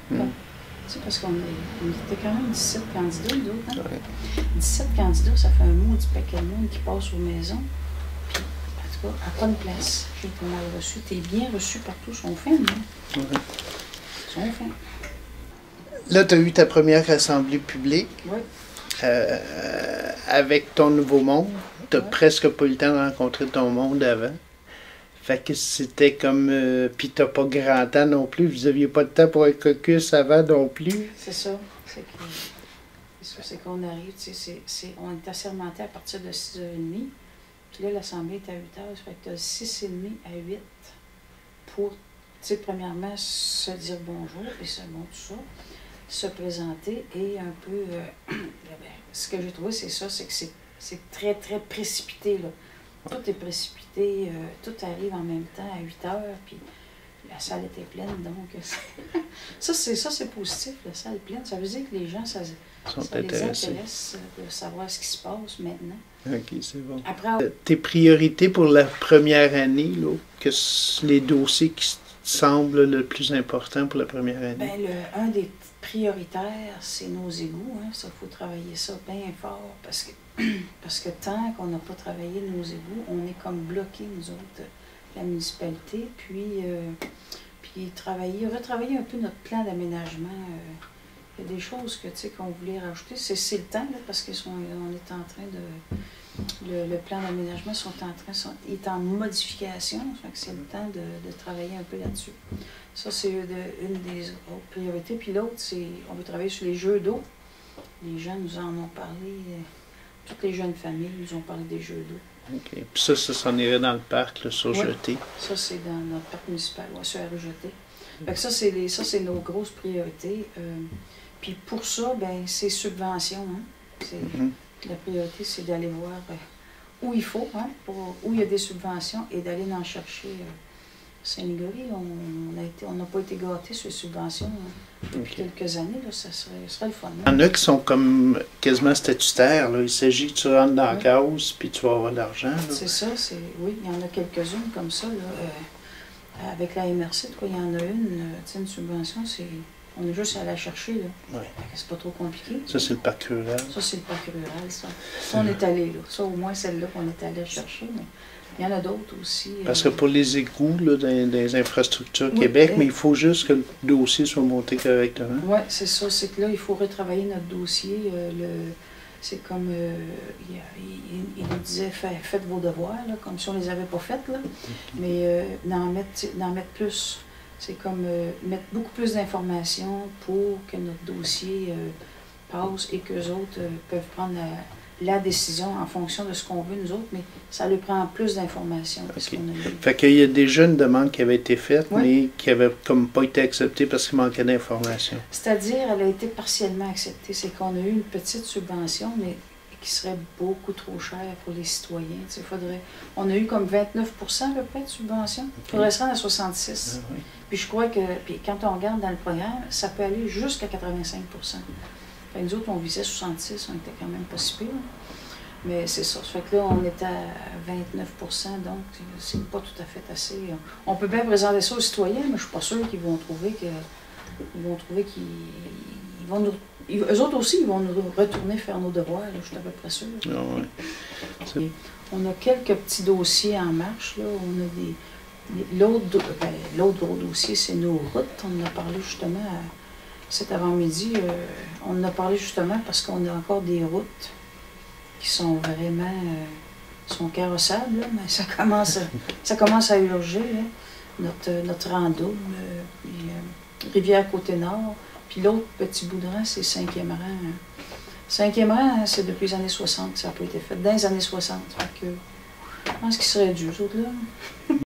Tu sais, parce qu'on était quand même 17 candidats, nous autres. Hein? Ouais. 17 candidats, ça fait un maudit paquet de monde qui passe aux maisons. Puis, en tout cas, à pas de place. J'ai été mal reçu. T'es bien reçu partout. Ils sont fins, hein? Ouais. Ils sont fins. Là, tu as eu ta première assemblée publique. Oui. Avec ton nouveau monde. Tu n'as Ouais. presque pas eu le temps de rencontrer ton monde avant. Fait que c'était comme... Puis t'as pas grand temps non plus. Vous aviez pas de temps pour un caucus avant non plus. C'est ça. C'est qu'on arrive, tu sais, on est assermenté à partir de 6h30. Puis là, l'assemblée est à 8h. Ça fait que tu as 6h30 à 8 pour, tu sais, premièrement, se dire bonjour, et c'est bon, tout ça, se présenter et un peu... ce que j'ai trouvé, c'est ça, c'est que c'est très, très précipité, là. Tout est précipité, tout arrive en même temps à 8h, puis la salle était pleine, donc ça c'est positif, la salle est pleine. Ça veut dire que les gens, ça les intéresse de savoir ce qui se passe maintenant. OK, c'est bon. Après, tes priorités pour la première année, là, les dossiers qui semblent le plus important pour la première année? Bien, un des prioritaires, c'est nos égouts. Hein. Ça, il faut travailler ça bien fort parce que tant qu'on n'a pas travaillé nos égouts, on est comme bloqués, nous autres, la municipalité. Puis retravailler un peu notre plan d'aménagement. Il y a des choses que, tu sais, qu'on voulait rajouter. C'est le temps, là, parce qu'on est en train de... Le plan d'aménagement est en modification. Ça fait que c'est le temps de travailler un peu là-dessus. Ça, c'est une des autres priorités. Puis l'autre, c'est on veut travailler sur les jeux d'eau. Les gens nous en ont parlé. Toutes les jeunes familles nous ont parlé des jeux d'eau. OK. Puis ça s'en irait dans le parc, là, sur Jeté. Ça, c'est dans notre parc municipal, sur Jeté. Fait que ça, c'est nos grosses priorités. Puis pour ça, ben c'est subvention. Hein? La priorité, c'est d'aller voir où il faut, hein, où il y a des subventions et d'aller en chercher. Saint-Nigory, on n'a pas été gâtés sur les subventions depuis quelques années. Là, ça serait le fun. Il y en a qui sont comme quasiment statutaires. Là. Il s'agit que tu rentres dans la case puis tu vas avoir de l'argent. C'est ça, oui, il y en a quelques-unes comme ça. Là, avec la MRC, il y en a une subvention, on est juste à la chercher. Là. Ouais. C'est pas trop compliqué. Ça, c'est le parc rural. Ça, c'est le parc rural, ça. On est allé là. Ça, au moins, celle-là qu'on est allé chercher. Mais il y en a d'autres aussi. Parce que pour les égouts, là, dans les infrastructures Québec, mais il faut juste que le dossier soit monté correctement. Oui, c'est ça. C'est que là, il faut retravailler notre dossier. C'est comme, il nous disait, faites vos devoirs, là, comme si on ne les avait pas faits, là. Mais d'en mettre plus. C'est comme mettre beaucoup plus d'informations pour que notre dossier passe et qu'eux autres peuvent prendre la décision en fonction de ce qu'on veut, nous autres, mais ça leur prend plus d'informations. Okay. Fait qu'il y a déjà une demande qui avait été faite, mais qui n'avait comme pas été acceptée parce qu'il manquait d'informations. C'est-à-dire, elle a été partiellement acceptée. C'est qu'on a eu une petite subvention, mais qui serait beaucoup trop chère pour les citoyens. On a eu comme 29% à peu près de subvention. Il faudrait se rendre à 66%. Puis je crois que quand on regarde dans le programme, ça peut aller jusqu'à 85%. Fait que nous autres, on visait 66, on était quand même pas si pire. Mais c'est ça. Ça fait que là, on était à 29%, donc c'est pas tout à fait assez. On peut bien présenter ça aux citoyens, mais je suis pas sûre qu'ils vont trouver qu'ils vont nous... Eux autres aussi, ils vont nous retourner faire nos devoirs, là, je suis à peu près sûre. On a quelques petits dossiers en marche, là. On a l'autre gros dossier, c'est nos routes. On en a parlé justement cet avant-midi. On en a parlé justement parce qu'on a encore des routes qui sont vraiment sont carrossables, là, mais ça commence à urger. Là. Notre rando, Rivière-Côté-Nord. Puis l'autre petit bout de rang, c'est 5e rang. 5e rang, c'est depuis les années 60 que ça n'a pas été fait. Dans les années 60. Fait que, je pense qu'il serait dû, eux autres, là.